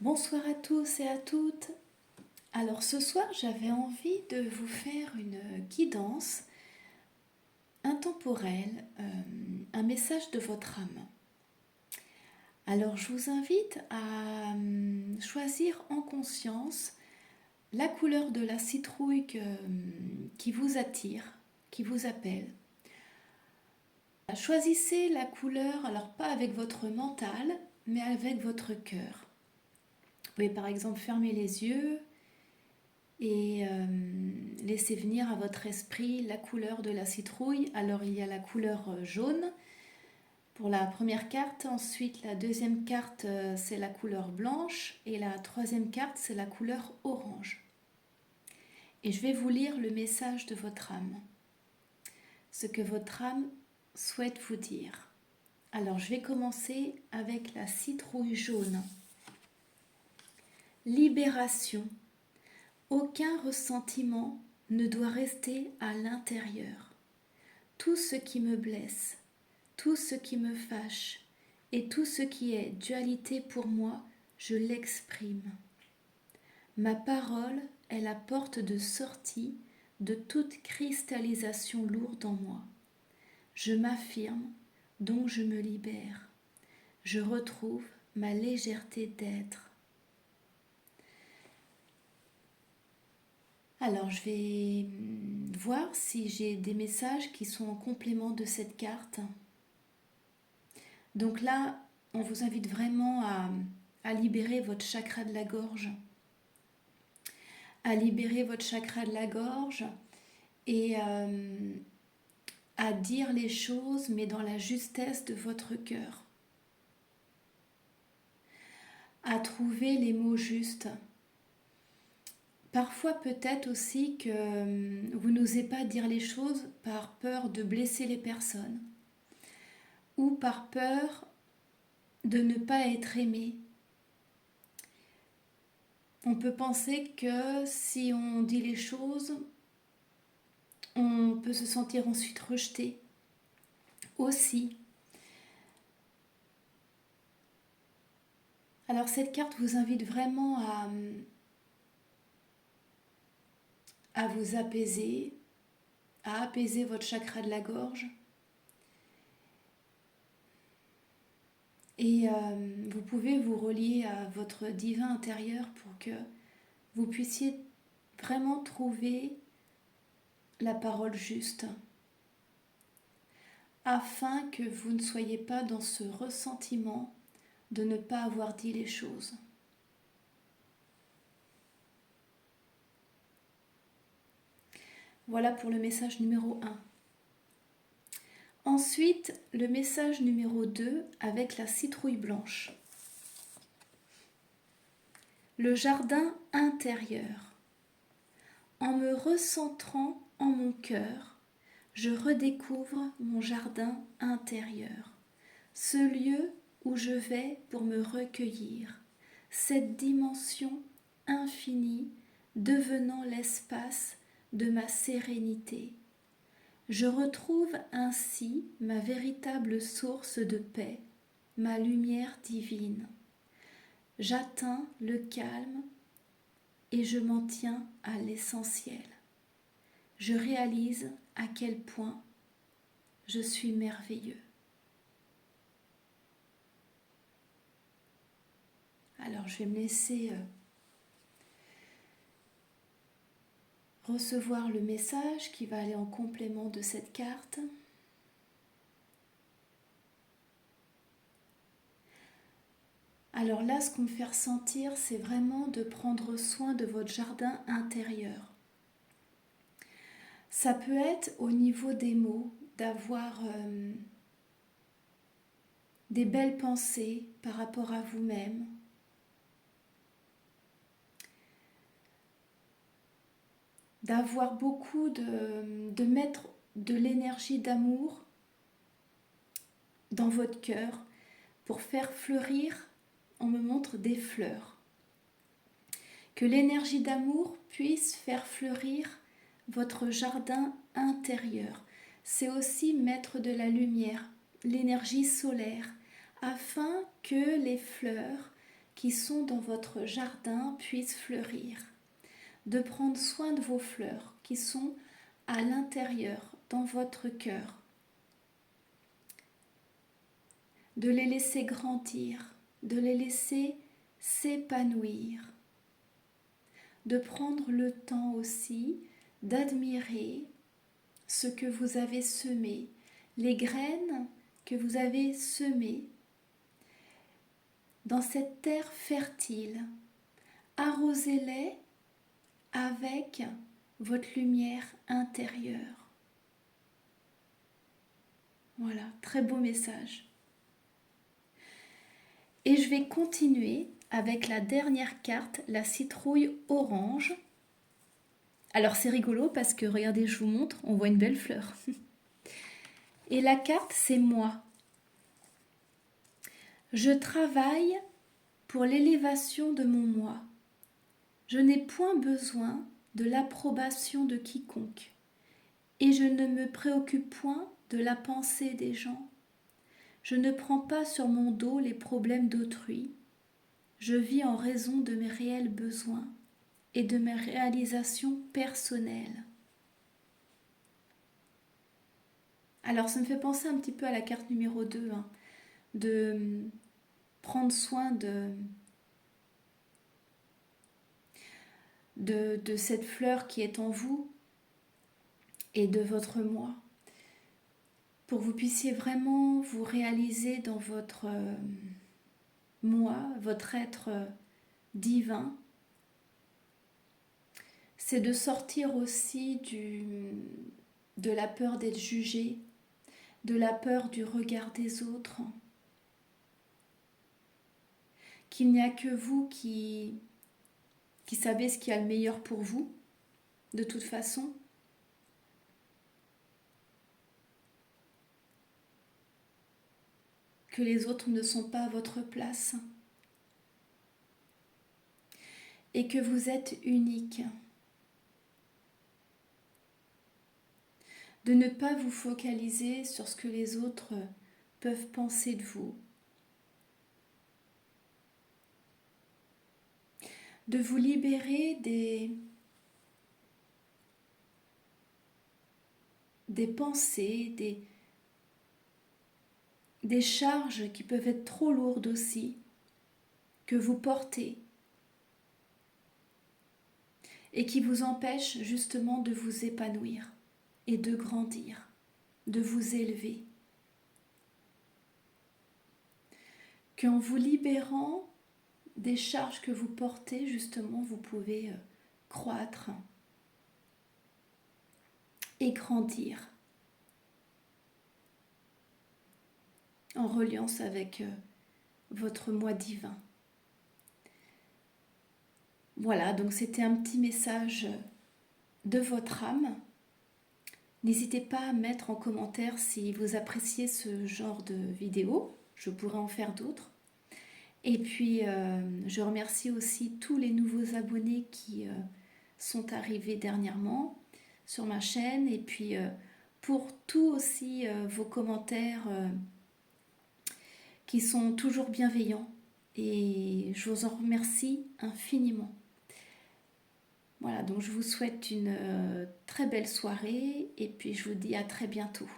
Bonsoir à tous et à toutes. Alors ce soir, j'avais envie de vous faire une guidance intemporelle, un message de votre âme. Alors je vous invite à choisir en conscience la couleur de la citrouille qui vous attire, qui vous appelle. Choisissez la couleur, alors pas avec votre mental, mais avec votre cœur. Vous pouvez par exemple fermer les yeux et laissez venir à votre esprit la couleur de la citrouille. Alors il y a la couleur jaune pour la première carte, ensuite la deuxième carte c'est la couleur blanche et la troisième carte c'est la couleur orange. Et je vais vous lire le message de votre âme, ce que votre âme souhaite vous dire. Alors je vais commencer avec la citrouille jaune. Libération. Aucun ressentiment ne doit rester à l'intérieur. Tout ce qui me blesse, tout ce qui me fâche et tout ce qui est dualité pour moi, je l'exprime. Ma parole est la porte de sortie de toute cristallisation lourde en moi. Je m'affirme, donc je me libère. Je retrouve ma légèreté d'être. Alors, je vais voir si j'ai des messages qui sont en complément de cette carte. Donc là, on vous invite vraiment à libérer votre chakra de la gorge. À libérer votre chakra de la gorge et à dire les choses, mais dans la justesse de votre cœur. À trouver les mots justes. Parfois peut-être aussi que vous n'osez pas dire les choses par peur de blesser les personnes ou par peur de ne pas être aimé. On peut penser que si on dit les choses, on peut se sentir ensuite rejeté aussi. Alors cette carte vous invite vraiment à vous apaiser, à apaiser votre chakra de la gorge. Et vous pouvez vous relier à votre divin intérieur pour que vous puissiez vraiment trouver la parole juste, afin que vous ne soyez pas dans ce ressentiment de ne pas avoir dit les choses. Voilà pour le message numéro 1. Ensuite, le message numéro 2 avec la citrouille blanche. Le jardin intérieur. En me recentrant en mon cœur, je redécouvre mon jardin intérieur, ce lieu où je vais pour me recueillir, cette dimension infinie devenant l'espace de ma sérénité. Je retrouve ainsi ma véritable source de paix, ma lumière divine. J'atteins le calme et je m'en tiens à l'essentiel. Je réalise à quel point je suis merveilleux. Alors je vais me laisser recevoir le message qui va aller en complément de cette carte. Alors là, ce qu'on me fait ressentir, c'est vraiment de prendre soin de votre jardin intérieur. Ça peut être au niveau des mots, d'avoir des belles pensées par rapport à vous-même. D'avoir beaucoup de mettre de l'énergie d'amour dans votre cœur pour faire fleurir, on me montre des fleurs. Que l'énergie d'amour puisse faire fleurir votre jardin intérieur. C'est aussi mettre de la lumière, l'énergie solaire, afin que les fleurs qui sont dans votre jardin puissent fleurir, de prendre soin de vos fleurs qui sont à l'intérieur, dans votre cœur, de les laisser grandir, de les laisser s'épanouir, de prendre le temps aussi d'admirer ce que vous avez semé, les graines que vous avez semées dans cette terre fertile. Arrosez-les avec votre lumière intérieure. Voilà, très beau message. Et je vais continuer avec la dernière carte, la citrouille orange. Alors c'est rigolo parce que regardez, je vous montre, on voit une belle fleur. Et la carte, c'est moi. Je travaille pour l'élévation de mon moi. Je n'ai point besoin de l'approbation de quiconque. Et je ne me préoccupe point de la pensée des gens. Je ne prends pas sur mon dos les problèmes d'autrui. Je vis en raison de mes réels besoins et de mes réalisations personnelles. Alors ça me fait penser un petit peu à la carte numéro 2, hein, de prendre soin de cette fleur qui est en vous et de votre moi, pour que vous puissiez vraiment vous réaliser dans votre moi, votre être divin. C'est de sortir aussi de la peur d'être jugé, de la peur du regard des autres, qu'il n'y a que vous qui savez ce qui est le meilleur pour vous, de toute façon. Que les autres ne sont pas à votre place. Et que vous êtes unique. De ne pas vous focaliser sur ce que les autres peuvent penser de vous. De vous libérer des pensées, des charges qui peuvent être trop lourdes aussi, que vous portez et qui vous empêchent justement de vous épanouir et de grandir, de vous élever. Qu'en vous libérant des charges que vous portez, justement, vous pouvez croître et grandir en reliance avec votre moi divin. Voilà, donc c'était un petit message de votre âme. N'hésitez pas à mettre en commentaire si vous appréciez ce genre de vidéo. Je pourrais en faire d'autres. Et puis, je remercie aussi tous les nouveaux abonnés qui sont arrivés dernièrement sur ma chaîne. Et puis, pour tous aussi vos commentaires qui sont toujours bienveillants. Et je vous en remercie infiniment. Voilà, donc je vous souhaite une très belle soirée et puis je vous dis à très bientôt.